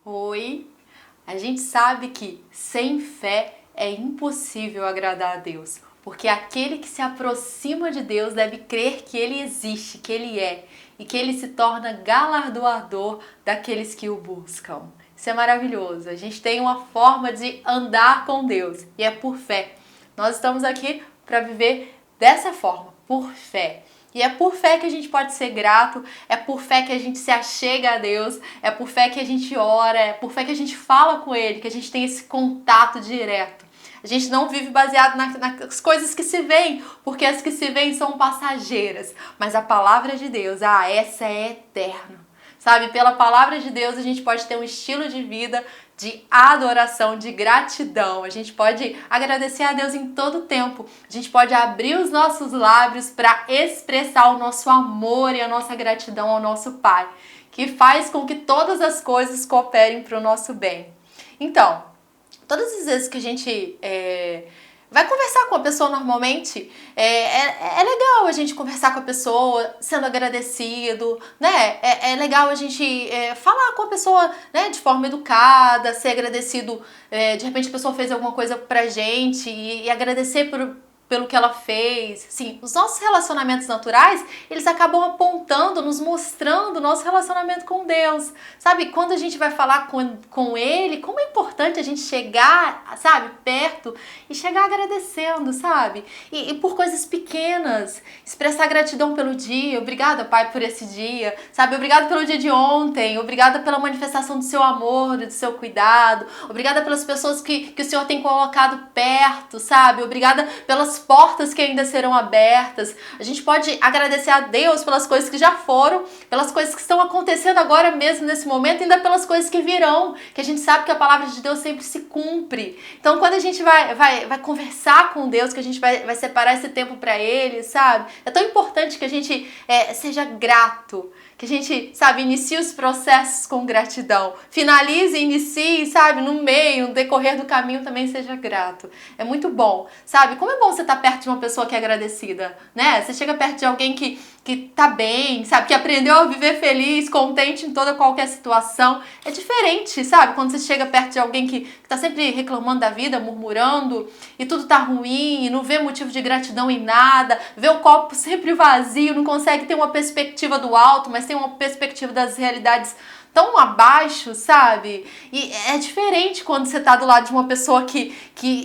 Oi, a gente sabe que sem fé é impossível agradar a Deus, porque aquele que se aproxima de Deus deve crer que Ele existe, que Ele é e que Ele se torna galardoador daqueles que o buscam. Isso é maravilhoso. A gente tem uma forma de andar com Deus e é por fé. Nós estamos aqui para viver dessa forma, por fé. E é por fé que a gente pode ser grato, é por fé que a gente se achega a Deus, é por fé que a gente ora, é por fé que a gente fala com Ele, que a gente tem esse contato direto. A gente não vive baseado nas coisas que se veem, porque as que se veem são passageiras. Mas a palavra de Deus, essa é eterna. Sabe, pela palavra de Deus a gente pode ter um estilo de vida de adoração, de gratidão. A gente pode agradecer a Deus em todo tempo. A gente pode abrir os nossos lábios para expressar o nosso amor e a nossa gratidão ao nosso Pai, que faz com que todas as coisas cooperem para o nosso bem. Então, todas as vezes que a gente vai conversar com a pessoa normalmente, é legal a gente conversar com a pessoa sendo agradecido, né? É legal a gente falar com a pessoa, né, de forma educada, ser agradecido. De repente a pessoa fez alguma coisa pra gente e agradecer pelo que ela fez. Sim, os nossos relacionamentos naturais, eles acabam apontando, nos mostrando o nosso relacionamento com Deus. Sabe, quando a gente vai falar com Ele, como é importante a gente chegar, sabe, perto e chegar agradecendo, sabe? E por coisas pequenas, expressar gratidão pelo dia. Obrigada, Pai, por esse dia, sabe? Obrigada pelo dia de ontem, obrigada pela manifestação do seu amor, do seu cuidado, obrigada pelas pessoas que o Senhor tem colocado perto, sabe? Obrigada pelas portas que ainda serão abertas. A gente pode agradecer a Deus pelas coisas que já foram, pelas coisas que estão acontecendo agora mesmo nesse momento, e ainda pelas coisas que virão, que a gente sabe que a palavra de Deus sempre se cumpre. Então, quando a gente vai conversar com Deus, que a gente vai separar esse tempo para Ele, sabe? É tão importante que a gente seja grato, que a gente, sabe, inicie os processos com gratidão, finalize e inicie, sabe, no meio, no decorrer do caminho também seja grato. É muito bom, sabe? Como é bom você estar perto de uma pessoa que é agradecida, né? Você chega perto de alguém que tá bem, sabe, que aprendeu a viver feliz, contente em toda qualquer situação. É diferente, sabe? Quando você chega perto de alguém que tá sempre reclamando da vida, murmurando, e tudo tá ruim, e não vê motivo de gratidão em nada, vê o copo sempre vazio, não consegue ter uma perspectiva do alto, mas tem uma perspectiva das realidades tão abaixo, sabe? E é diferente quando você tá do lado de uma pessoa que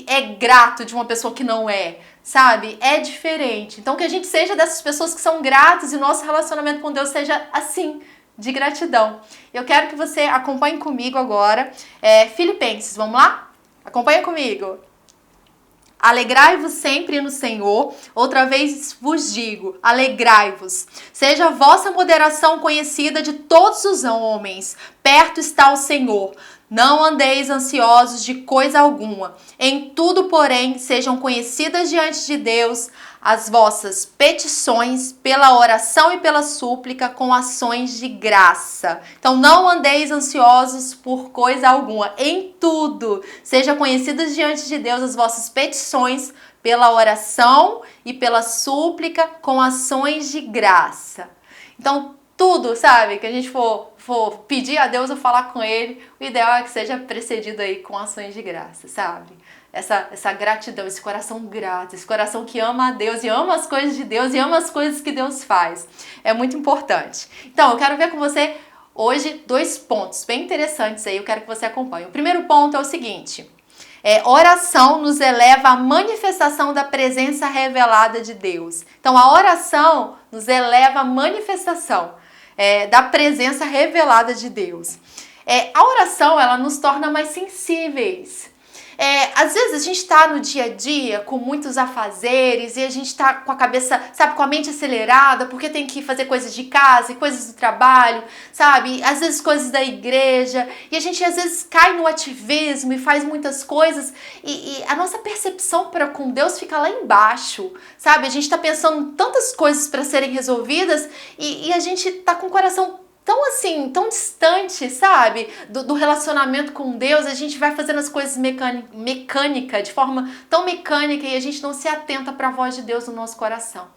é grato, de uma pessoa que não é, sabe? É diferente. Então que a gente seja dessas pessoas que são gratas e o nosso relacionamento com Deus seja assim, de gratidão. Eu quero que você acompanhe comigo agora Filipenses, vamos lá? Acompanha comigo. Alegrai-vos sempre no Senhor, outra vez vos digo, alegrai-vos. Seja a vossa moderação conhecida de todos os homens, perto está o Senhor. Não andeis ansiosos de coisa alguma. Em tudo, porém, sejam conhecidas diante de Deus as vossas petições pela oração e pela súplica com ações de graça. Então, não andeis ansiosos por coisa alguma. Em tudo, sejam conhecidas diante de Deus as vossas petições pela oração e pela súplica com ações de graça. Então, tudo, sabe, que a gente for pedir a Deus ou falar com Ele, o ideal é que seja precedido aí com ações de graça, sabe? Essa gratidão, esse coração grato, esse coração que ama a Deus e ama as coisas de Deus e ama as coisas que Deus faz. É muito importante. Então, eu quero ver com você hoje 2 pontos bem interessantes aí, eu quero que você acompanhe. O primeiro ponto é o seguinte: oração nos eleva à manifestação da presença revelada de Deus. Então, a oração nos eleva à manifestação da presença revelada de Deus. A oração, ela nos torna mais sensíveis. Às vezes a gente tá no dia a dia com muitos afazeres e a gente tá com a cabeça, sabe, com a mente acelerada porque tem que fazer coisas de casa e coisas do trabalho, sabe? Às vezes coisas da igreja, e a gente às vezes cai no ativismo e faz muitas coisas e a nossa percepção para com Deus fica lá embaixo, sabe? A gente tá pensando em tantas coisas para serem resolvidas e a gente tá com o coração tão assim, tão distante, sabe, do relacionamento com Deus. A gente vai fazendo as coisas mecânica, de forma tão mecânica, e a gente não se atenta para a voz de Deus no nosso coração.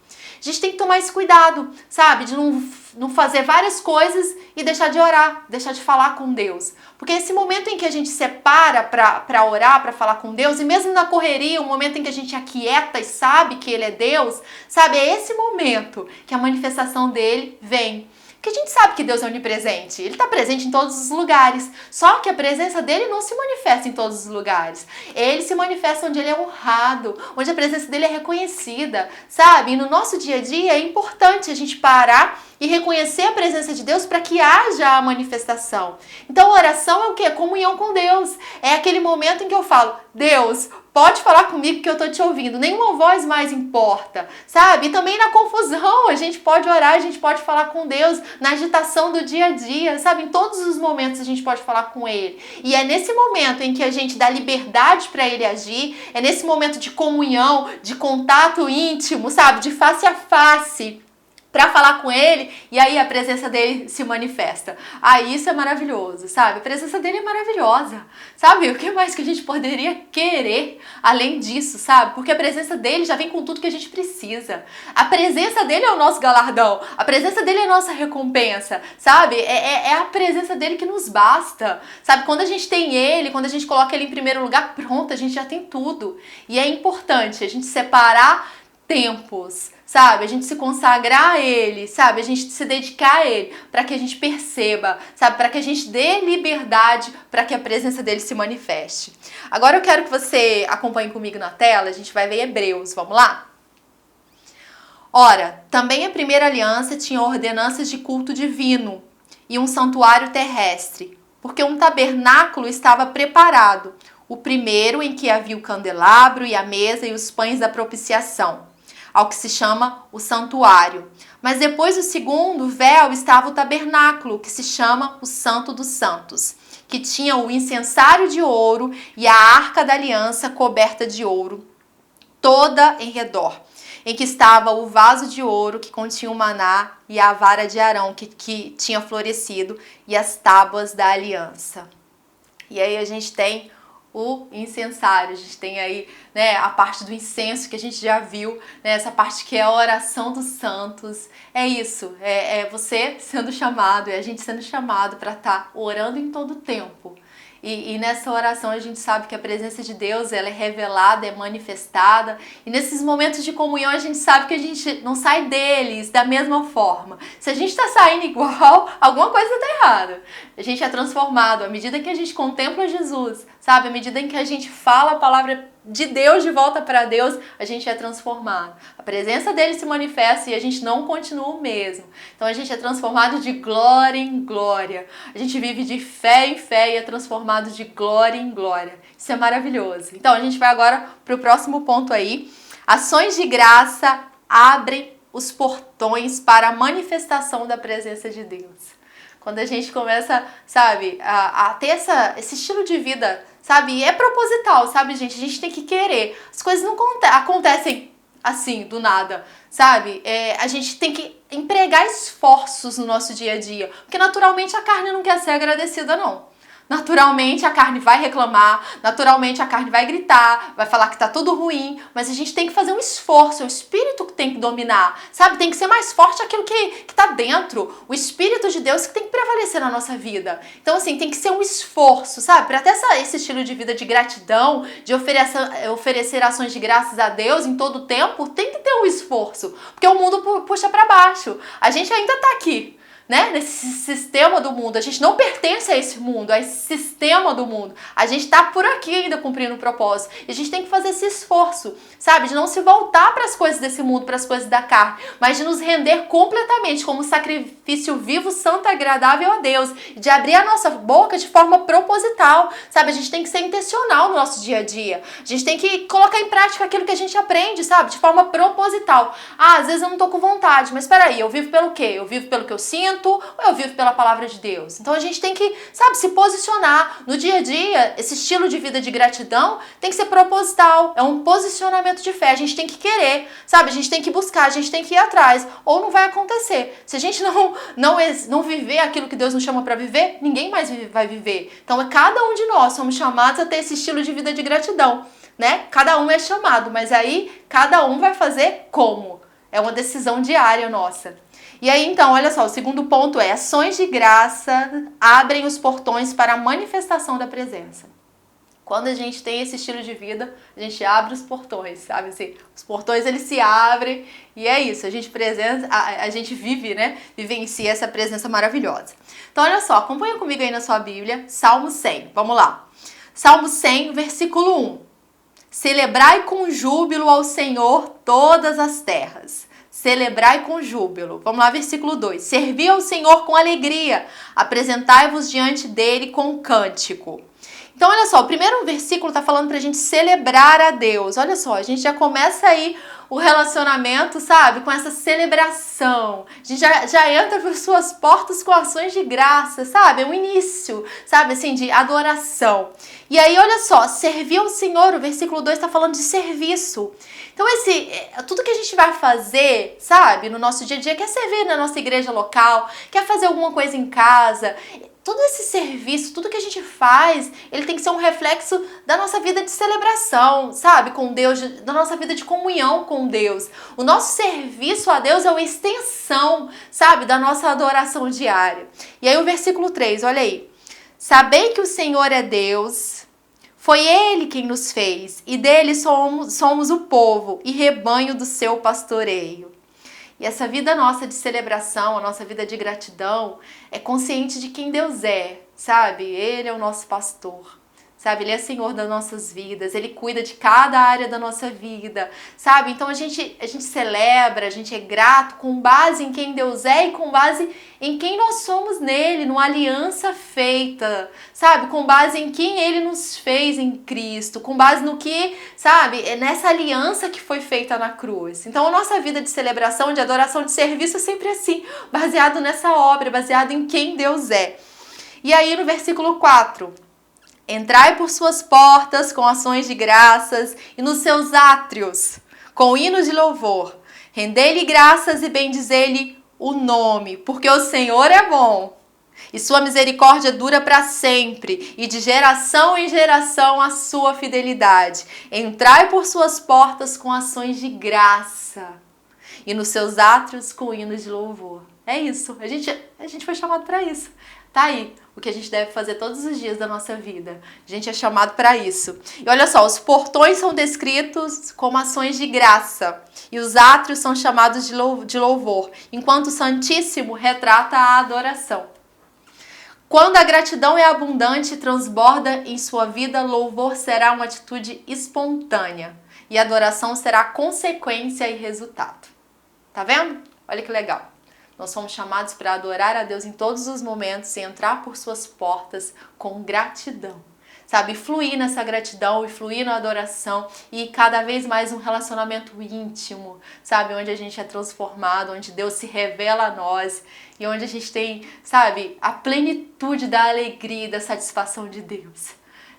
A gente tem que tomar esse cuidado, sabe? De não fazer várias coisas e deixar de orar, deixar de falar com Deus. Porque esse momento em que a gente separa para orar, para falar com Deus, e mesmo na correria, o momento em que a gente aquieta e sabe que Ele é Deus, sabe? É esse momento que a manifestação dele vem. Porque a gente sabe que Deus é onipresente, Ele está presente em todos os lugares, só que a presença dele não se manifesta em todos os lugares. Ele se manifesta onde Ele é honrado, onde a presença dele é reconhecida, sabe? E no nosso dia a dia é importante a gente parar e reconhecer a presença de Deus para que haja a manifestação. Então a oração é o quê? Comunhão com Deus. É aquele momento em que eu falo, Deus, pode falar comigo que eu tô te ouvindo. Nenhuma voz mais importa, sabe? E também na confusão a gente pode orar, a gente pode falar com Deus. Na agitação do dia a dia, sabe? Em todos os momentos a gente pode falar com Ele. E é nesse momento em que a gente dá liberdade para Ele agir, é nesse momento de comunhão, de contato íntimo, sabe? De face a face, para falar com Ele, e aí a presença dele se manifesta. Aí isso é maravilhoso, sabe? A presença dele é maravilhosa, sabe? O que mais que a gente poderia querer além disso, sabe? Porque a presença dele já vem com tudo que a gente precisa. A presença dele é o nosso galardão, a presença dele é a nossa recompensa, sabe? É a presença dele que nos basta, sabe? Quando a gente tem ele, quando a gente coloca ele em primeiro lugar, pronto, a gente já tem tudo. E é importante a gente separar tempos, sabe? A gente se consagrar a Ele, sabe? A gente se dedicar a Ele, para que a gente perceba, sabe? Para que a gente dê liberdade para que a presença dele se manifeste. Agora eu quero que você acompanhe comigo na tela, a gente vai ver Hebreus, vamos lá? Ora, também a primeira aliança tinha ordenanças de culto divino e um santuário terrestre, porque um tabernáculo estava preparado, o primeiro em que havia o candelabro e a mesa e os pães da propiciação, ao que se chama o santuário. Mas depois do segundo véu estava o tabernáculo, que se chama o Santo dos Santos, que tinha o incensário de ouro e a arca da aliança coberta de ouro, toda em redor, em que estava o vaso de ouro que continha o maná e a vara de Arão que tinha florescido e as tábuas da aliança. E aí a gente tem o incensário, a gente tem aí, né, a parte do incenso que a gente já viu, né, essa parte que é a oração dos santos. É isso, é você sendo chamado, é a gente sendo chamado para estar orando em todo o tempo. E nessa oração a gente sabe que a presença de Deus, ela é revelada, é manifestada. E nesses momentos de comunhão a gente sabe que a gente não sai deles da mesma forma. Se a gente está saindo igual, alguma coisa está errada. A gente é transformado à medida que a gente contempla Jesus, sabe? À medida em que a gente fala a palavra de Deus de volta para Deus, a gente é transformado. A presença dele se manifesta e a gente não continua o mesmo. Então a gente é transformado de glória em glória. A gente vive de fé em fé e é transformado de glória em glória. Isso é maravilhoso. Então a gente vai agora para o próximo ponto aí. Ações de graça abrem os portões para a manifestação da presença de Deus. Quando a gente começa, sabe, a ter esse estilo de vida, sabe, e é proposital, sabe, gente, a gente tem que querer. As coisas não acontecem assim, do nada, sabe, a gente tem que empregar esforços no nosso dia a dia, porque naturalmente a carne não quer ser agradecida, não. Naturalmente a carne vai reclamar, naturalmente a carne vai gritar, vai falar que tá tudo ruim, mas a gente tem que fazer um esforço, é o espírito que tem que dominar, sabe? Tem que ser mais forte aquilo que tá dentro, o espírito de Deus que tem que prevalecer na nossa vida. Então assim, tem que ser um esforço, sabe? Para ter esse estilo de vida de gratidão, de oferecer ações de graças a Deus em todo o tempo, tem que ter um esforço, porque o mundo puxa para baixo, a gente ainda tá aqui, né? Nesse sistema do mundo. A gente não pertence a esse mundo, a esse sistema do mundo. A gente tá por aqui ainda cumprindo o propósito. E a gente tem que fazer esse esforço, sabe? De não se voltar para as coisas desse mundo, para as coisas da carne, mas de nos render completamente como sacrifício vivo, santo e agradável a Deus. De abrir a nossa boca de forma proposital, sabe? A gente tem que ser intencional no nosso dia a dia. A gente tem que colocar em prática aquilo que a gente aprende, sabe? De forma proposital. Ah, às vezes eu não tô com vontade, mas peraí, eu vivo pelo quê? Eu vivo pelo que eu sinto, ou eu vivo pela palavra de Deus? Então a gente tem que, sabe, se posicionar no dia a dia. Esse estilo de vida de gratidão tem que ser proposital, é um posicionamento de fé. A gente tem que querer, sabe, a gente tem que buscar, a gente tem que ir atrás, ou não vai acontecer. Se a gente não viver aquilo que Deus nos chama para viver, ninguém mais vai viver. Então cada um de nós somos chamados a ter esse estilo de vida de gratidão, né? Cada um é chamado, mas aí cada um vai fazer como? É uma decisão diária nossa. E aí, então, olha só, o segundo ponto é: ações de graça abrem os portões para a manifestação da presença. Quando a gente tem esse estilo de vida, a gente abre os portões, sabe assim? Os portões, eles se abrem e é isso, a gente vive, né? Vivencia essa presença maravilhosa. Então, olha só, acompanha comigo aí na sua Bíblia, Salmo 100, vamos lá. Salmo 100, versículo 1. Celebrai com júbilo ao Senhor todas as terras. Celebrai com júbilo. Vamos lá, versículo 2. Servi ao Senhor com alegria. Apresentai-vos diante dele com cântico. Então, olha só, o primeiro versículo está falando para a gente celebrar a Deus. Olha só, a gente já começa aí o relacionamento, sabe, com essa celebração. A gente já entra por suas portas com ações de graça, sabe? É um início, sabe, assim, de adoração. E aí, olha só, servir ao Senhor, o versículo 2 está falando de serviço. Então, tudo que a gente vai fazer, sabe, no nosso dia a dia, quer servir na nossa igreja local, quer fazer alguma coisa em casa, todo esse serviço, tudo que a gente faz, ele tem que ser um reflexo da nossa vida de celebração, sabe, com Deus, da nossa vida de comunhão com Deus. O nosso serviço a Deus é uma extensão, sabe, da nossa adoração diária. E aí o versículo 3, olha aí. Sabei que o Senhor é Deus, foi Ele quem nos fez, e dele somos o povo e rebanho do seu pastoreio. E essa vida nossa de celebração, a nossa vida de gratidão, é consciente de quem Deus é, sabe? Ele é o nosso pastor, sabe? Ele é Senhor das nossas vidas, Ele cuida de cada área da nossa vida, sabe? Então a gente celebra, a gente é grato com base em quem Deus é e com base em quem nós somos nele, numa aliança feita, sabe? Com base em quem Ele nos fez em Cristo, com base no que, sabe? É nessa aliança que foi feita na cruz. Então a nossa vida de celebração, de adoração, de serviço é sempre assim, baseado nessa obra, baseado em quem Deus é. E aí no versículo 4... Entrai por suas portas com ações de graças e nos seus átrios com hinos de louvor. Rendei-lhe graças e bendizei-lhe o nome, porque o Senhor é bom e sua misericórdia dura para sempre e de geração em geração a sua fidelidade. Entrai por suas portas com ações de graça e nos seus átrios com hinos de louvor. É isso, a gente foi chamado para isso. Tá aí o que a gente deve fazer todos os dias da nossa vida. A gente é chamado para isso. E olha só, os portões são descritos como ações de graça e os átrios são chamados de louvor, enquanto o Santíssimo retrata a adoração. Quando a gratidão é abundante e transborda em sua vida, louvor será uma atitude espontânea e adoração será consequência e resultado. Tá vendo? Olha que legal. Nós somos chamados para adorar a Deus em todos os momentos e entrar por suas portas com gratidão, sabe? Fluir nessa gratidão e fluir na adoração e cada vez mais um relacionamento íntimo, sabe? Onde a gente é transformado, onde Deus se revela a nós e onde a gente tem, sabe? A plenitude da alegria e da satisfação de Deus.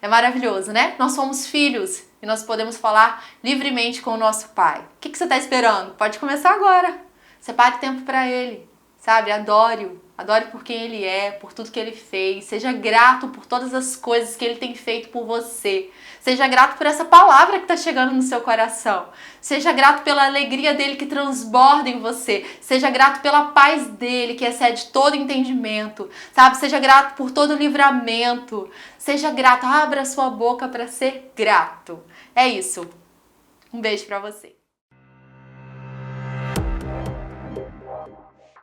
É maravilhoso, né? Nós somos filhos e nós podemos falar livremente com o nosso Pai. O que você está esperando? Pode começar agora. Separe tempo para Ele, sabe? Adore-o. Adore por quem Ele é, por tudo que Ele fez. Seja grato por todas as coisas que Ele tem feito por você. Seja grato por essa palavra que está chegando no seu coração. Seja grato pela alegria dEle que transborda em você. Seja grato pela paz dEle que excede todo entendimento, sabe? Seja grato por todo livramento. Seja grato. Abra sua boca para ser grato. É isso. Um beijo para você.